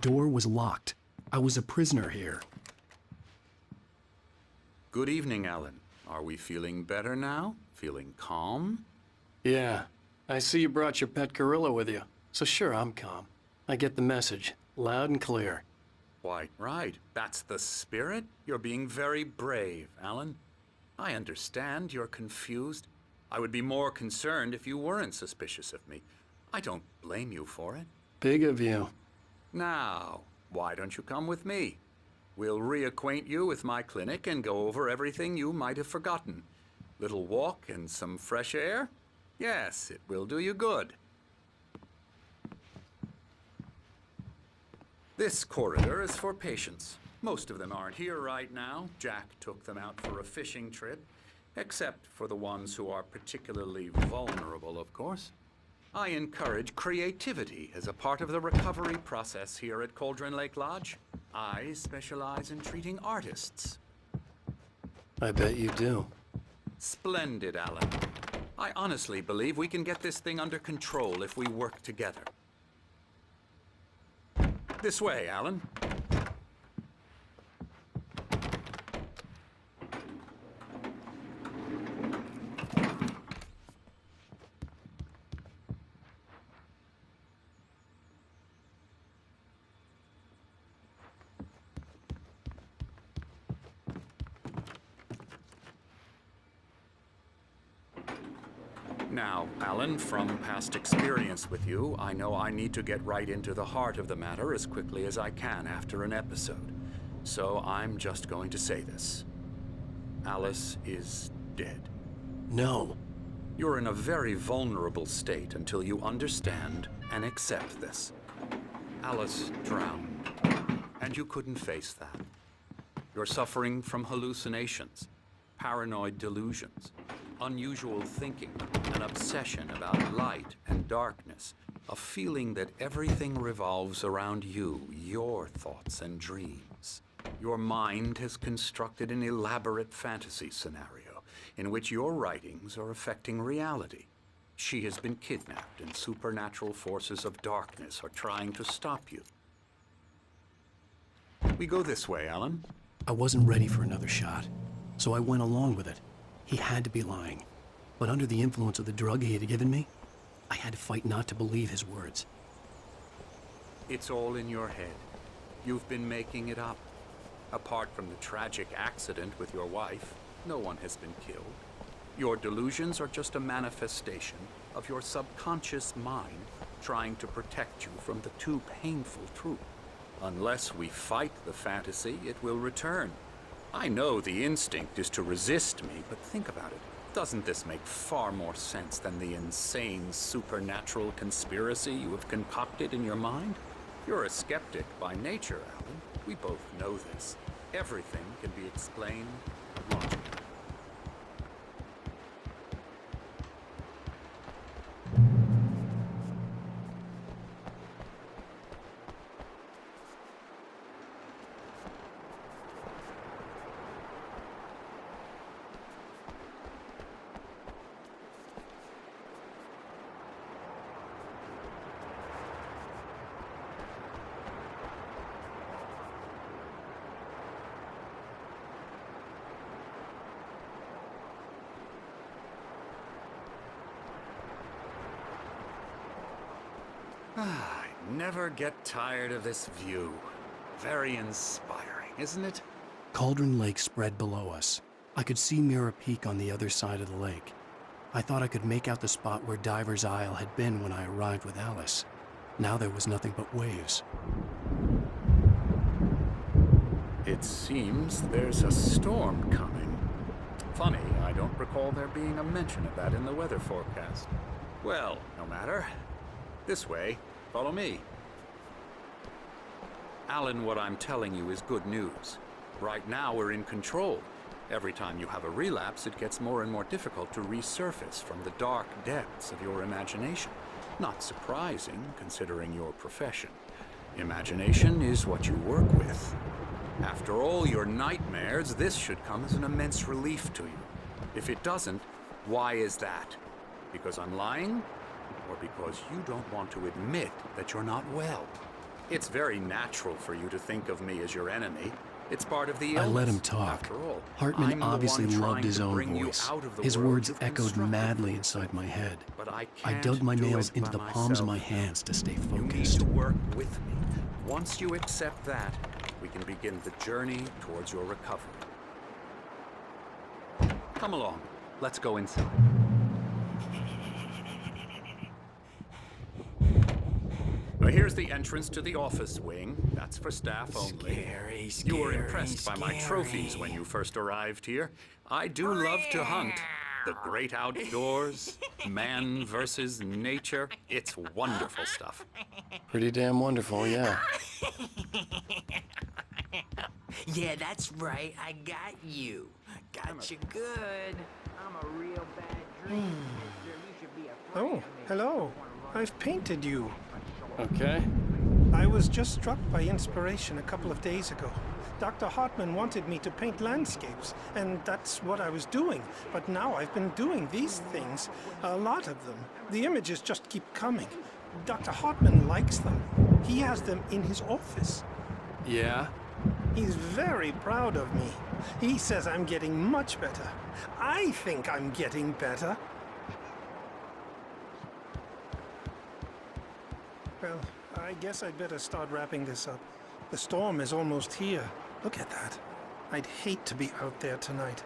door was locked. I was a prisoner here. Good evening, Alan. Are we feeling better now? Feeling calm? Yeah. I see you brought your pet gorilla with you. So sure, I'm calm. I get the message. Loud and clear. Quite right. That's the spirit. You're being very brave, Alan. I understand you're confused. I would be more concerned if you weren't suspicious of me. I don't blame you for it. Big of you. Now, why don't you come with me? We'll reacquaint you with my clinic and go over everything you might have forgotten. Little walk and some fresh air? Yes, it will do you good. This corridor is for patients. Most of them aren't here right now. Jack took them out for a fishing trip, except for the ones who are particularly vulnerable, of course. I encourage creativity as a part of the recovery process here at Cauldron Lake Lodge. I specialize in treating artists. I bet you do. Splendid, Alan. I honestly believe we can get this thing under control if we work together. This way, Alan. Now, Alan, from past experience with you, I know I need to get right into the heart of the matter as quickly as I can after an episode. So I'm just going to say this. Alice is dead. No. You're in a very vulnerable state until you understand and accept this. Alice drowned, and you couldn't face that. You're suffering from hallucinations, paranoid delusions, unusual thinking, an obsession about light and darkness, a feeling that everything revolves around you, your thoughts and dreams. Your mind has constructed an elaborate fantasy scenario in which your writings are affecting reality. She has been kidnapped and supernatural forces of darkness are trying to stop you. We go this way, Alan. I wasn't ready for another shot, so I went along with it. He had to be lying. But under the influence of the drug he had given me, I had to fight not to believe his words. It's all in your head. You've been making it up. Apart from the tragic accident with your wife, no one has been killed. Your delusions are just a manifestation of your subconscious mind trying to protect you from the too painful truth. Unless we fight the fantasy, it will return. I know the instinct is to resist me, but think about it. Doesn't this make far more sense than the insane supernatural conspiracy you have concocted in your mind? You're a skeptic by nature, Alan. We both know this. Everything can be explained logically. I never get tired of this view. Very inspiring, isn't it? Cauldron Lake spread below us. I could see Mirror Peak on the other side of the lake. I thought I could make out the spot where Diver's Isle had been when I arrived with Alice. Now there was nothing but waves. It seems there's a storm coming. Funny, I don't recall there being a mention of that in the weather forecast. Well, no matter. This way. Follow me. Alan, what I'm telling you is good news. Right now, we're in control. Every time you have a relapse, it gets more and more difficult to resurface from the dark depths of your imagination. Not surprising, considering your profession. Imagination is what you work with. After all your nightmares, this should come as an immense relief to you. If it doesn't, why is that? Because I'm lying? Or because you don't want to admit that you're not well? It's very natural for you to think of me as your enemy. It's part of the illness. I let him talk. After all, Hartman I'm the obviously one loved trying his to own bring you voice. out of the His world words you've echoed constructed madly for inside yourself. my head. But I I can't dug my do nails it into by the palms of my myself. hands to stay You need focused. to work with me. Once you accept that, we can begin the journey towards your recovery. Come along. Let's go inside. Now, here's the entrance to the office wing. That's for staff only. Scary, You were scary, impressed by my trophies when you first arrived here. I do love to hunt. The great outdoors, man versus nature. It's wonderful stuff. Pretty damn wonderful, yeah. Yeah, that's right. I got you. Got you good. I'm a real bad dream, mister. You should be afraid Oh, of me. hello. I've painted you. Okay. I was just struck by inspiration a couple of days ago. Dr. Hartman wanted me to paint landscapes, and that's what I was doing. But now I've been doing these things, a lot of them. The images just keep coming. Dr. Hartman likes them. He has them in his office. Yeah? He's very proud of me. He says I'm getting much better. I think I'm getting better. Well, I guess I'd better start wrapping this up. The storm is almost here. Look at that. I'd hate to be out there tonight.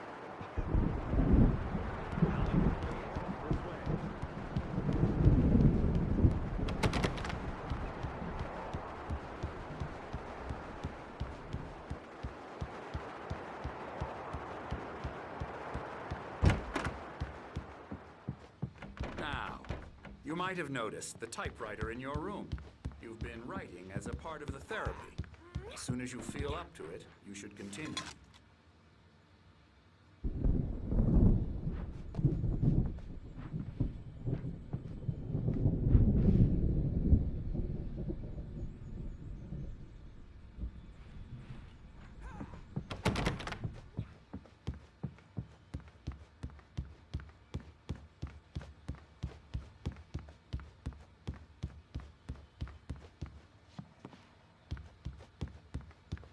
Now, you might have noticed the typewriter in your room. You've been writing as a part of the therapy. As soon as you feel up to it, you should continue.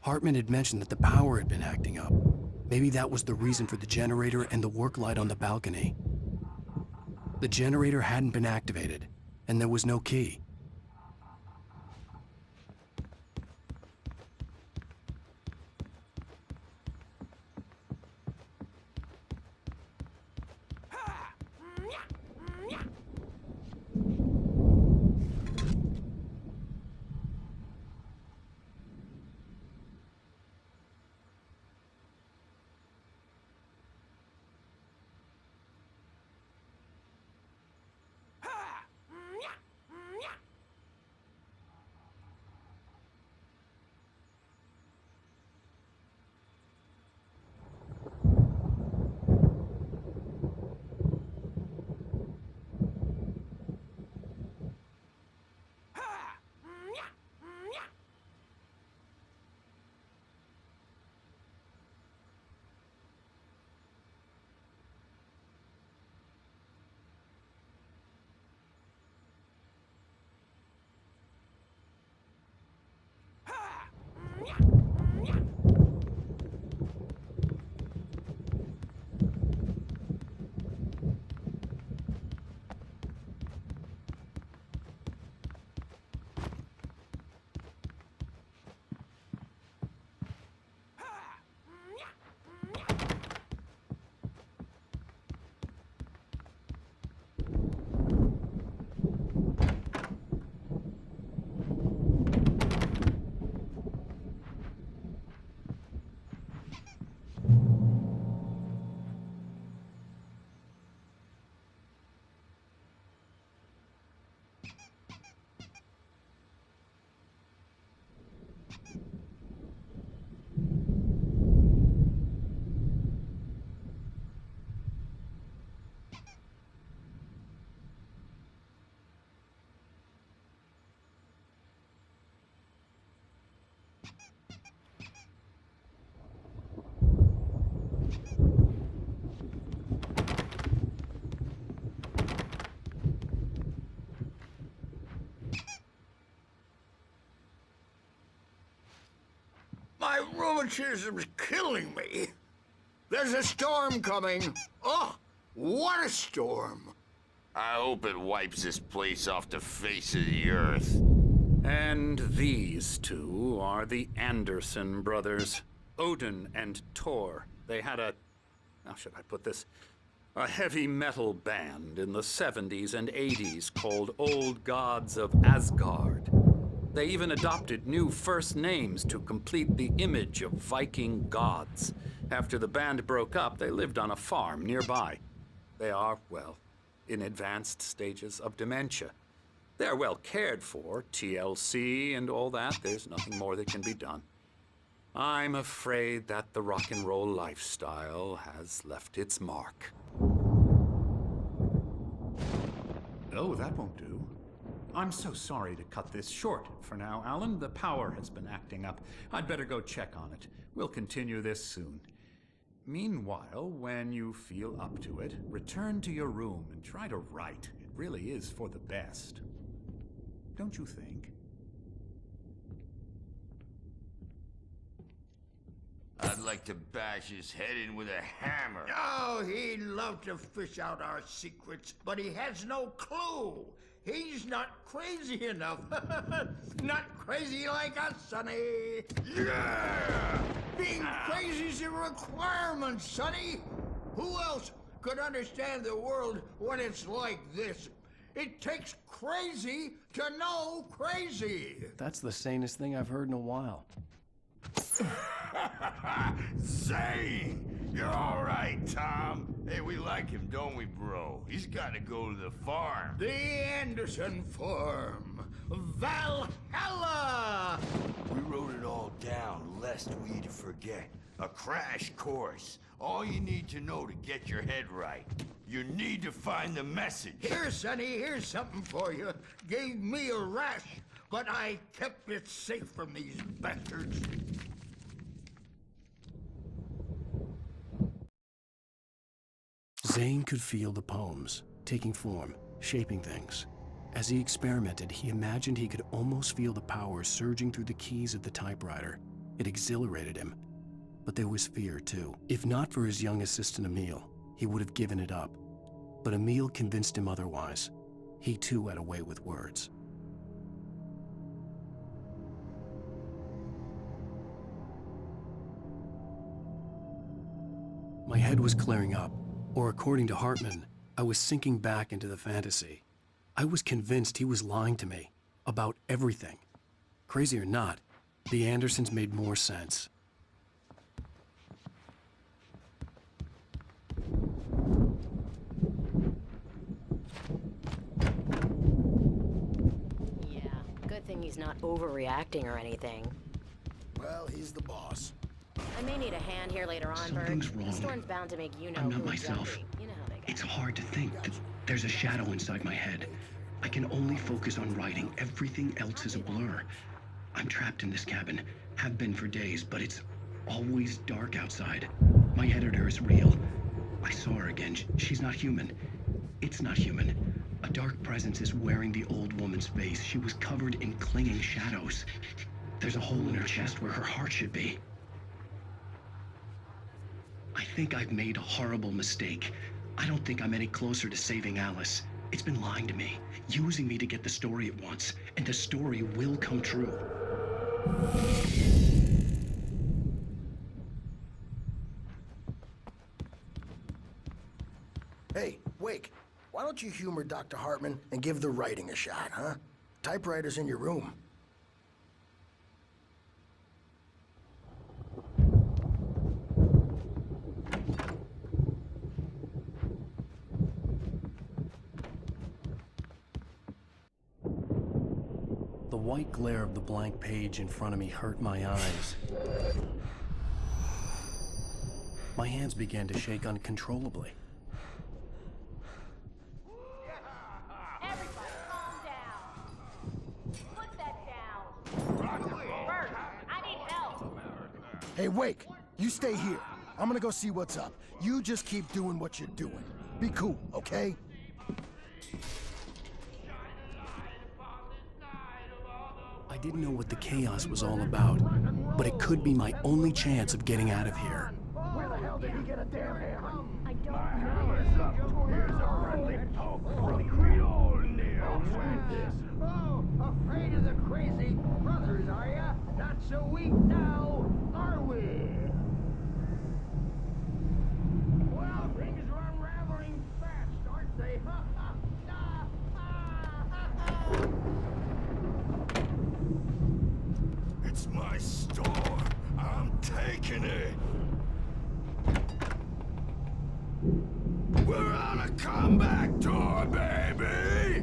Hartman had mentioned that the power had been acting up. Maybe that was the reason for the generator and the work light on the balcony. The generator hadn't been activated, and there was no key. rheumatism's killing me. There's a storm coming. Oh, what a storm. I hope it wipes this place off the face of the earth. And these two are the Anderson brothers, Odin and Thor. They had how should I put this? A heavy metal band in the 70s and 80s called Old Gods of Asgard. They even adopted new first names to complete the image of Viking gods. After the band broke up, they lived on a farm nearby. They are, well, in advanced stages of dementia. They're well cared for, TLC and all that. There's nothing more that can be done. I'm afraid that the rock and roll lifestyle has left its mark. Oh, that won't do. I'm so sorry to cut this short for now, Alan. The power has been acting up. I'd better go check on it. We'll continue this soon. Meanwhile, when you feel up to it, return to your room and try to write. It really is for the best. Don't you think? I'd like to bash his head in with a hammer. Oh, he'd love to fish out our secrets, but he has no clue. He's not crazy enough. Not crazy like us, Sonny. Yeah! Being crazy's a requirement, Sonny. Who else could understand the world when it's like this? It takes crazy to know crazy. That's the sanest thing I've heard in a while. Zane! You're all right, Tom. Hey, we like him, don't we, bro? He's got to go to the farm. The Anderson Farm. Valhalla! We wrote it all down, lest we forget. A crash course. All you need to know to get your head right. You need to find the message. Here, Sonny, here's something for you. Gave me a rash, but I kept it safe from these bastards. Zane could feel the poems, taking form, shaping things. As he experimented, he imagined he could almost feel the power surging through the keys of the typewriter. It exhilarated him. But there was fear, too. If not for his young assistant Emil, he would have given it up. But Emil convinced him otherwise. He too had a way with words. My head was clearing up, or according to Hartman, I was sinking back into the fantasy. I was convinced he was lying to me about everything. Crazy or not, the Andersons made more sense. Yeah, good thing he's not overreacting or anything. Well, he's the boss. I may need a hand here later on, Bert. Something's wrong. The storm's bound to make you know I'm not who's myself. jumpy. You know how they go. It's hard to think that there's a shadow inside my head. I can only focus on writing. Everything else is a blur. I'm trapped in this cabin, have been for days, but it's always dark outside. My editor is real. I saw her again. She's not human. It's not human. A dark presence is wearing the old woman's face. She was covered in clinging shadows. There's a hole in her chest where her heart should be. I think I've made a horrible mistake. I don't think I'm any closer to saving Alice. It's been lying to me, using me to get the story it wants, and the story will come true. Hey, Wake, why don't you humor Dr. Hartman and give the writing a shot, huh? Typewriter's in your room. The white glare of the blank page in front of me hurt my eyes. My hands began to shake uncontrollably. Everybody, calm down. Put that down. Bert, I need help. Hey, Wake, you stay here. I'm gonna go see what's up. You just keep doing what you're doing. Be cool, okay? I didn't know what the chaos was all about, but it could be my only chance of getting out of here. Where the hell did he get a damn hammer? I don't My know. hammer's up. Here's a friendly poke from Mjolnir. Oh, afraid of the crazy brothers, are ya? Not so weak now, are we? Well, things are unraveling fast, aren't they? It's my store. I'm taking it. We're on a comeback tour, baby!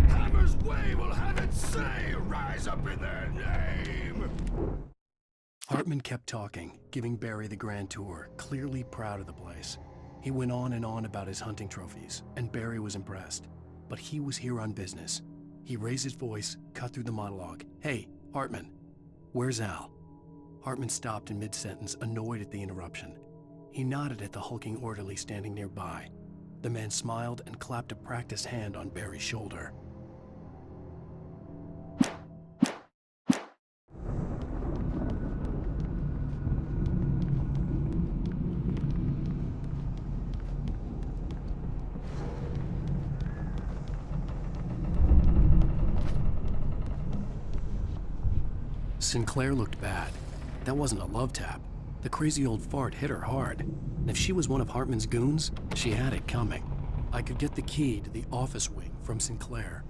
Hammer's Way will have its say rise up in their name! Hartman kept talking, giving Barry the grand tour, clearly proud of the place. He went on and on about his hunting trophies, and Barry was impressed. But he was here on business. He raised his voice, cut through the monologue. "Hey, Hartman, where's Al?" Hartman stopped in mid-sentence, annoyed at the interruption. He nodded at the hulking orderly standing nearby. The man smiled and clapped a practiced hand on Barry's shoulder. Sinclair looked bad. That wasn't a love tap. The crazy old fart hit her hard. And if she was one of Hartman's goons, she had it coming. I could get the key to the office wing from Sinclair.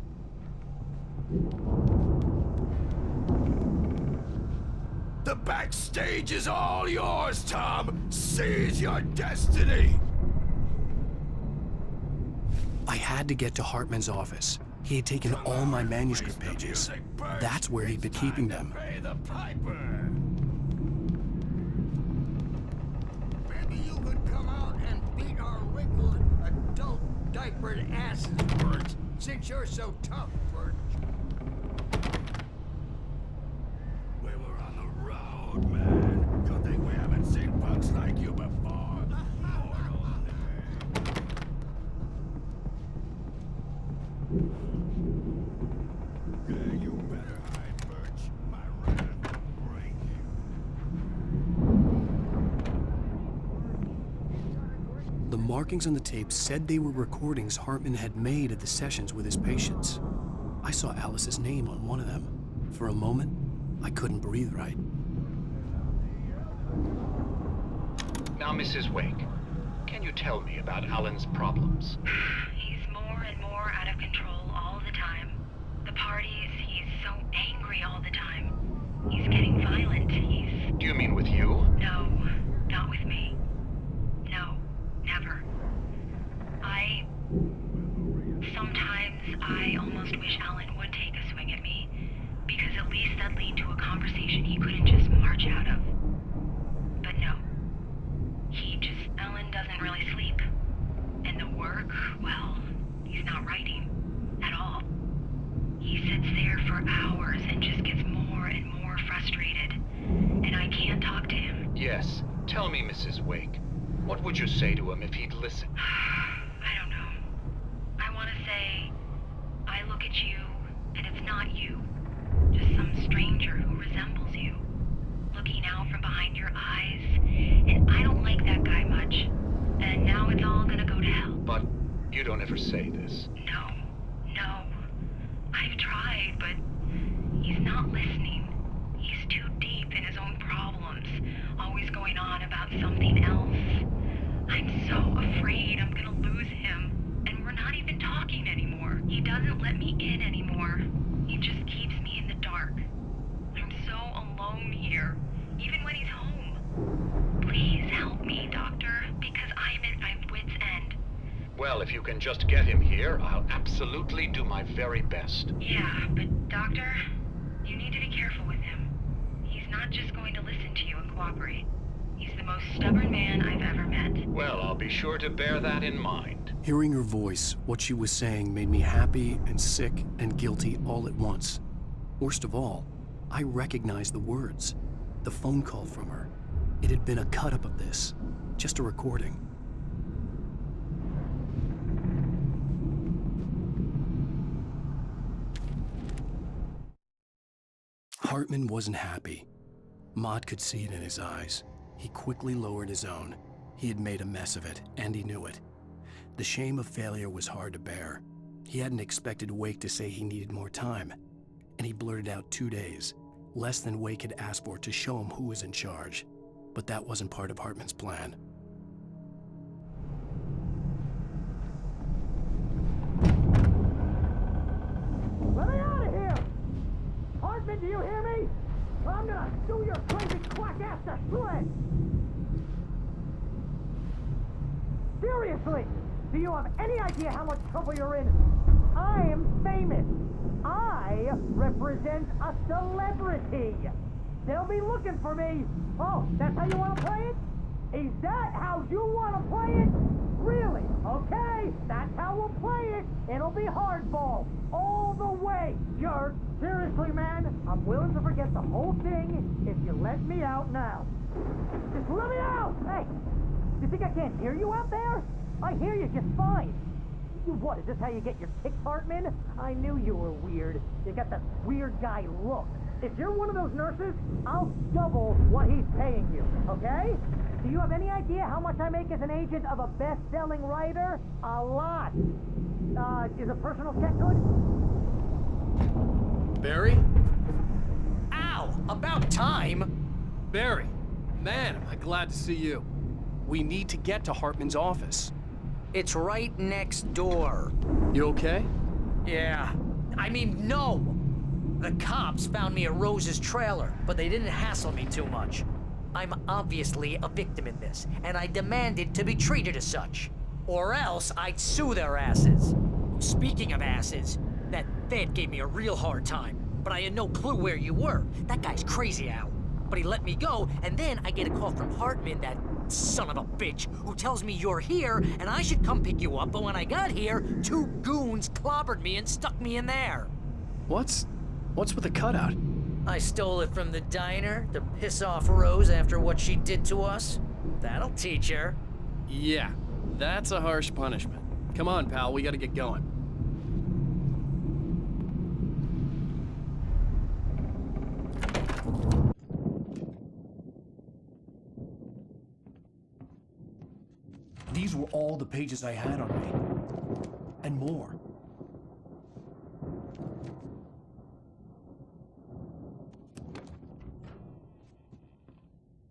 The backstage is all yours, Tom! Seize your destiny! I had to get to Hartman's office. He had taken all my manuscript pages. That's where he'd been keeping them. Pay the piper! Maybe you could come out and beat our wrinkled, adult, diapered asses, Bert, since you're so tough, Bert. We were on the road, man. Good thing we haven't seen punks like you before. Yeah, you better hide, Birch. My wrath will break you. The markings on the tape said they were recordings Hartman had made at the sessions with his patients. I saw Alice's name on one of them. For a moment, I couldn't breathe right. Now, Mrs. Wake, can you tell me about Alan's problems? He's more and more out of control all the time. The parties, he's so angry all the time. He's getting violent. Do you mean with you? No, not with me. No, never. Sometimes I almost wish Alan would take a swing at me, because at least that'd lead to a conversation he couldn't just march out of. But no. Alan doesn't really sleep. And the work, well, he's not writing at all. He sits there for hours and just gets more and more frustrated. And I can't talk to him. Yes. Tell me, Mrs. Wake. What would you say to him if he'd listen? I don't know. I want to say, I look at you, and it's not you. Just some stranger who resembles you. Looking out from behind your eyes. And I don't like that guy much. And now it's all gonna go to hell. But you don't ever say this. No. I've tried, but he's not listening. He's too deep in his own problems, always going on about something else. I'm so afraid I'm gonna lose him, and we're not even talking anymore. He doesn't let me in anymore. He just keeps me in the dark. I'm so alone here, even when he's home. Please help me, Doctor, because I'm at my wit's end. Well, if you can just get him here, I'll absolutely do my very best. Yeah, but Doctor, you need to be careful with him. He's not just going to listen to you and cooperate. He's the most stubborn man I've ever met. Well, I'll be sure to bear that in mind. Hearing her voice, what she was saying made me happy and sick and guilty all at once. Worst of all, I recognized the words. The phone call from her. It had been a cut-up of this. Just a recording. Hartman wasn't happy. Mott could see it in his eyes. He quickly lowered his own. He had made a mess of it, and he knew it. The shame of failure was hard to bear. He hadn't expected Wake to say he needed more time, and he blurted out 2 days, less than Wake had asked for to show him who was in charge. But that wasn't part of Hartman's plan. Let me out of here! Hartman, do you hear me? I'm gonna sue your crazy quack ass to shreds! Seriously! Do you have any idea how much trouble you're in? I am famous! I represent a celebrity! They'll be looking for me! Oh, that's how you want to play it? Is that how you want to play it? Really? Okay, that's how we'll play it. It'll be hardball, all the way, jerk. Seriously, man, I'm willing to forget the whole thing if you let me out now. Just let me out! Hey, you think I can't hear you out there? I hear you just fine. You what, is this how you get your kicks, Hartman? I knew you were weird. You got that weird guy look. If you're one of those nurses, I'll double what he's paying you, okay? Do you have any idea how much I make as an agent of a best-selling writer? A lot. Is a personal check good? Barry? Ow! About time! Barry! Man, am I glad to see you. We need to get to Hartman's office. It's right next door. You okay? Yeah. I mean, no! The cops found me at Rose's trailer, but they didn't hassle me too much. I'm obviously a victim in this, and I demanded to be treated as such. Or else I'd sue their asses. Speaking of asses, that Fed gave me a real hard time, but I had no clue where you were. That guy's crazy, Al. But he let me go, and then I get a call from Hartman, that son of a bitch, who tells me you're here, and I should come pick you up, but when I got here, 2 goons clobbered me and stuck me in there. What's with the cutout? I stole it from the diner to piss off Rose after what she did to us. That'll teach her. Yeah, that's a harsh punishment. Come on, pal, we gotta get going. These were all the pages I had on me. And more.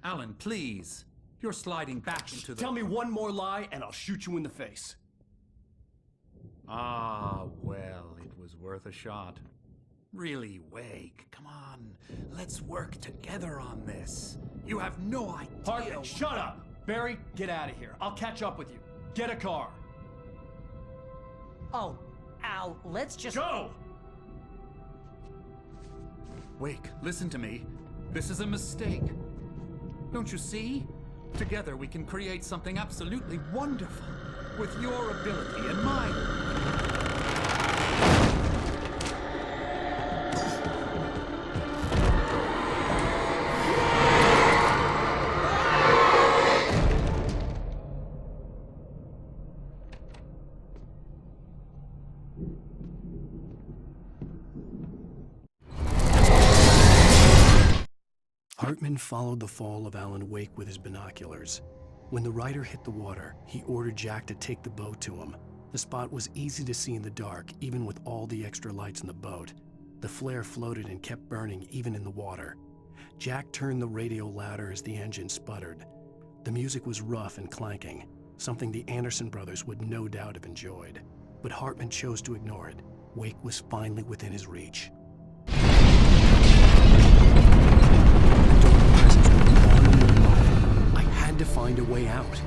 Alan, please. You're sliding back into the... Tell me one more lie and I'll shoot you in the face. Ah, well, it was worth a shot. Really, Wake, come on. Let's work together on this. You have no idea... Hartman, shut up! Barry, get out of here. I'll catch up with you. Get a car. Oh, Al, let's just... Go! Wake, listen to me. This is a mistake. Don't you see? Together we can create something absolutely wonderful. With your ability and mine. Hartman followed the fall of Alan Wake with his binoculars. When the rider hit the water, he ordered Jack to take the boat to him. The spot was easy to see in the dark, even with all the extra lights in the boat. The flare floated and kept burning even in the water. Jack turned the radio louder as the engine sputtered. The music was rough and clanking, something the Anderson brothers would no doubt have enjoyed. But Hartman chose to ignore it. Wake was finally within his reach. I had to find a way out.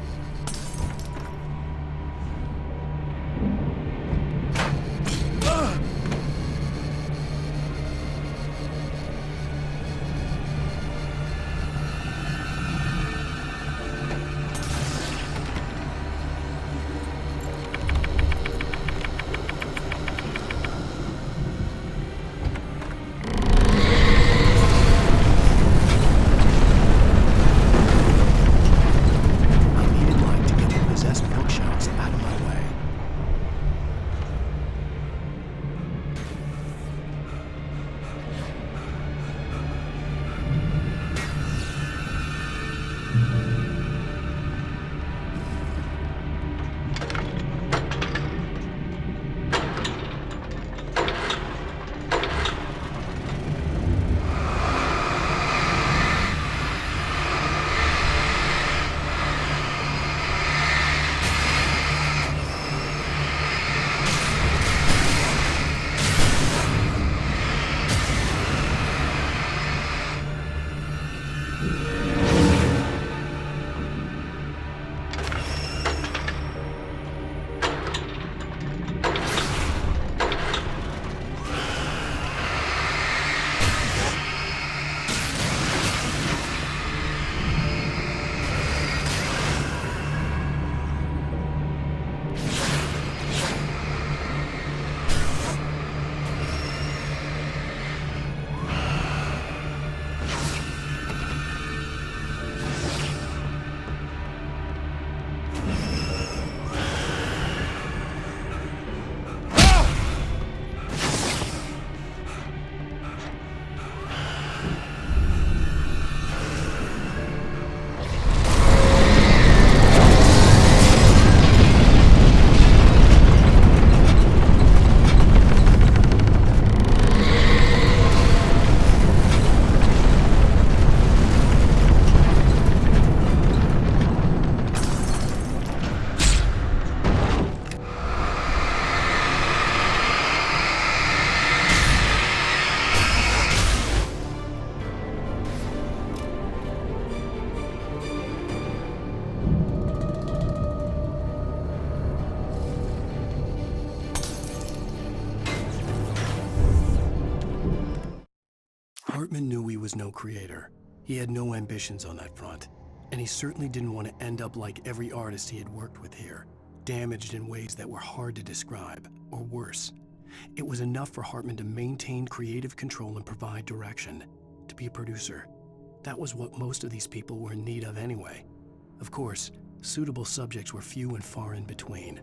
Hartman knew he was no creator. He had no ambitions on that front. And he certainly didn't want to end up like every artist he had worked with here, damaged in ways that were hard to describe, or worse. It was enough for Hartman to maintain creative control and provide direction, to be a producer. That was what most of these people were in need of anyway. Of course, suitable subjects were few and far in between.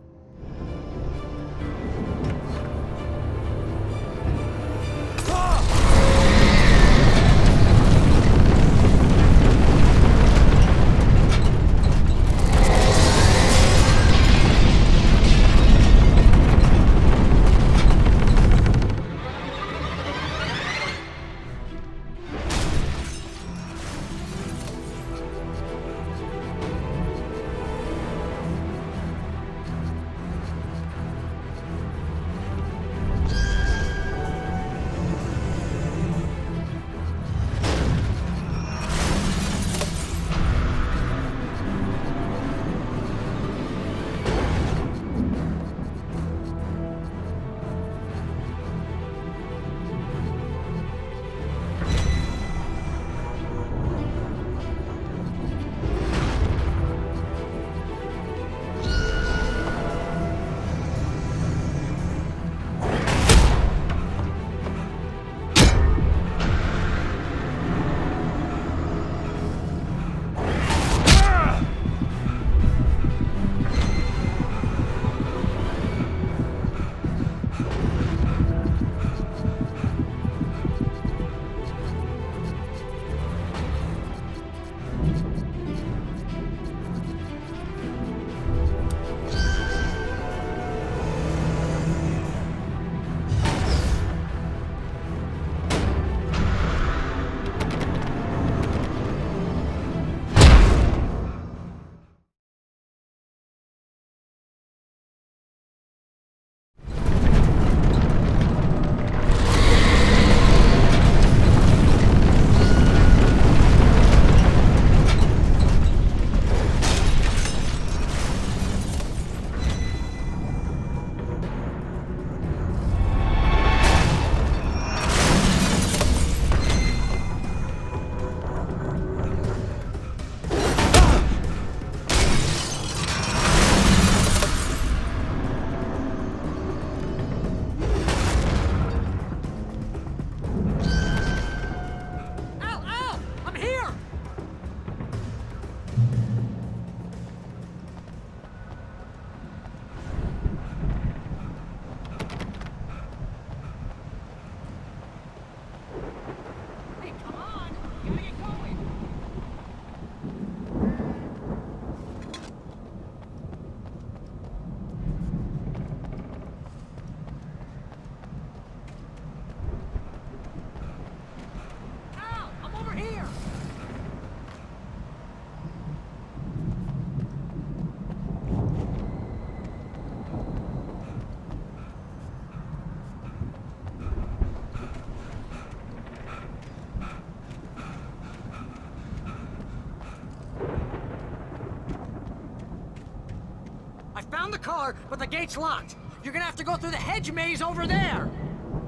Found the car, but the gate's locked. You're gonna have to go through the hedge maze over there.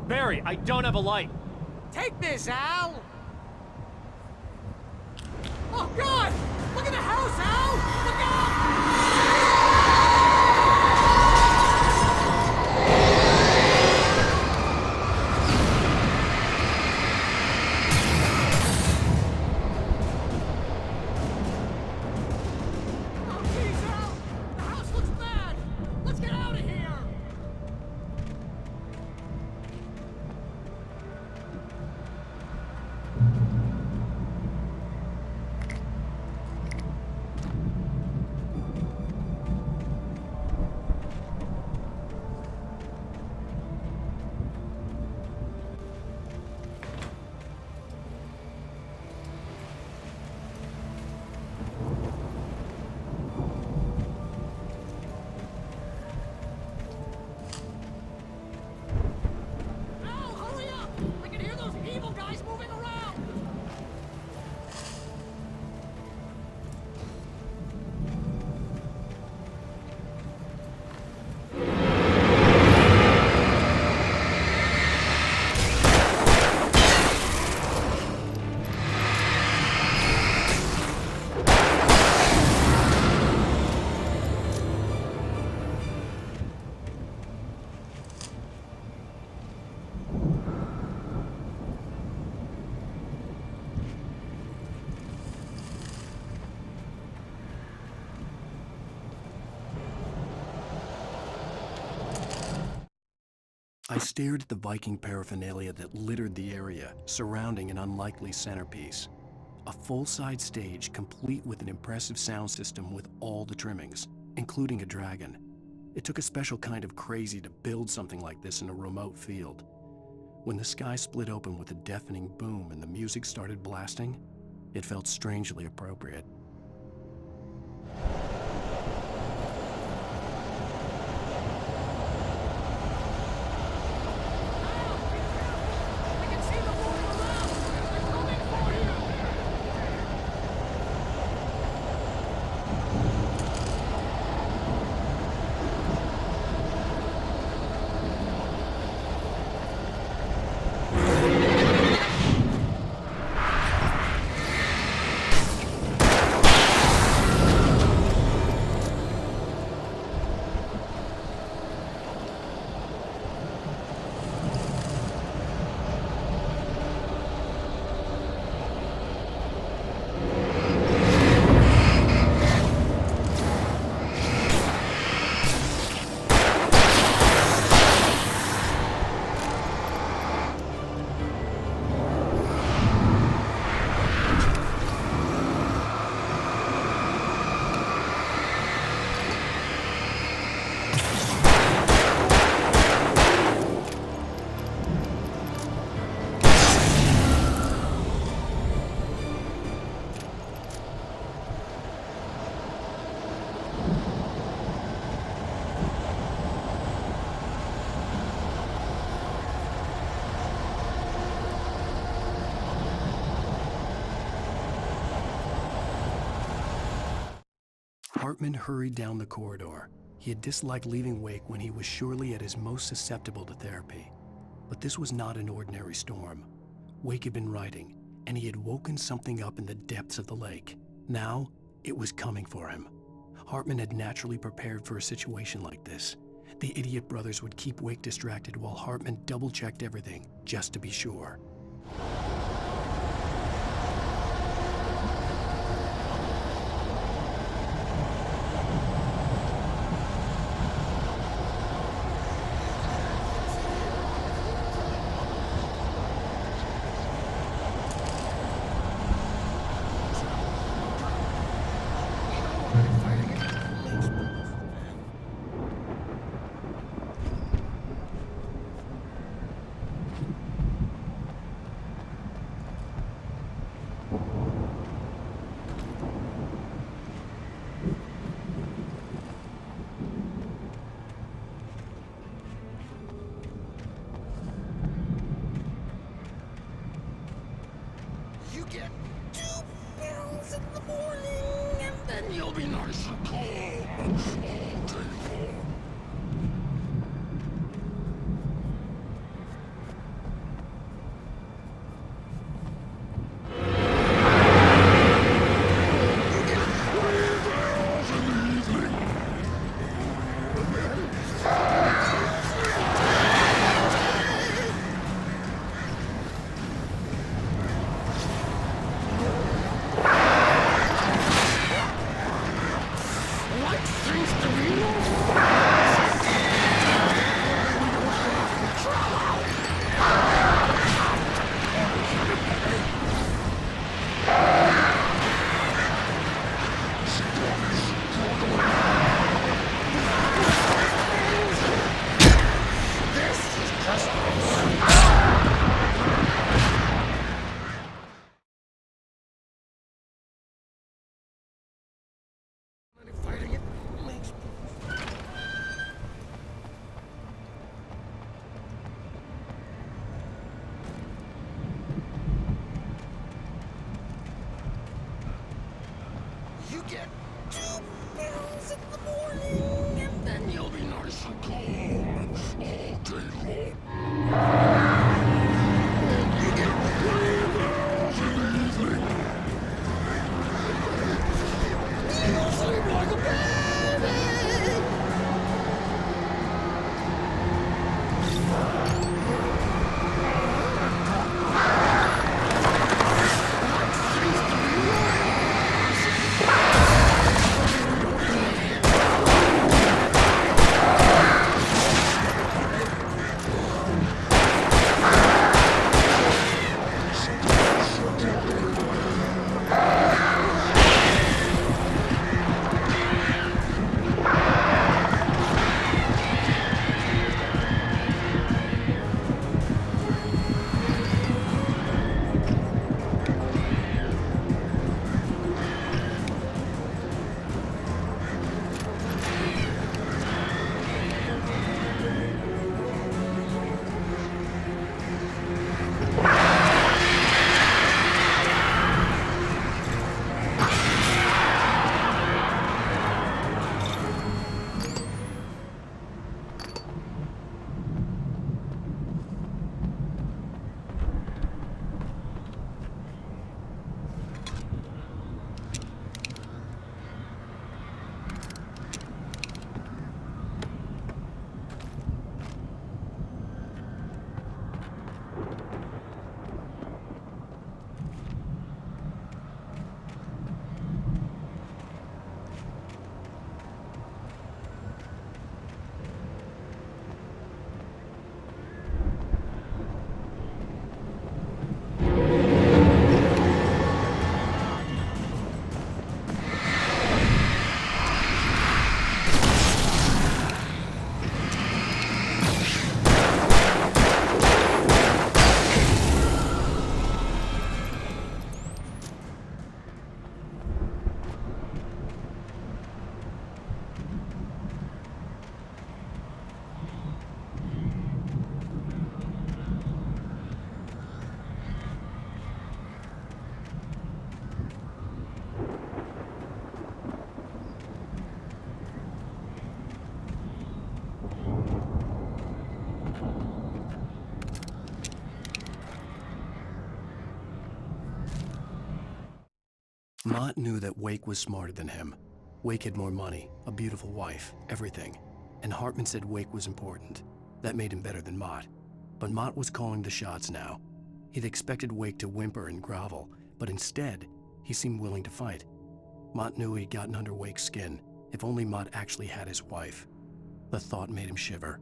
Barry, I don't have a light. Take this, Al. Oh, God! Look at the house, Al! Look out! I stared at the Viking paraphernalia that littered the area, surrounding an unlikely centerpiece. A full-size stage complete with an impressive sound system with all the trimmings, including a dragon. It took a special kind of crazy to build something like this in a remote field. When the sky split open with a deafening boom and the music started blasting, it felt strangely appropriate. Hartman hurried down the corridor. He had disliked leaving Wake when he was surely at his most susceptible to therapy. But this was not an ordinary storm. Wake had been writing, and he had woken something up in the depths of the lake. Now, it was coming for him. Hartman had naturally prepared for a situation like this. The idiot brothers would keep Wake distracted while Hartman double-checked everything, just to be sure. You get 2 pills in the morning, and then you'll be nice and cold all day long. Like things to be Mott knew that Wake was smarter than him. Wake had more money, a beautiful wife, everything. And Hartman said Wake was important. That made him better than Mott. But Mott was calling the shots now. He'd expected Wake to whimper and grovel, but instead, he seemed willing to fight. Mott knew he'd gotten under Wake's skin. If only Mott actually had his wife. The thought made him shiver.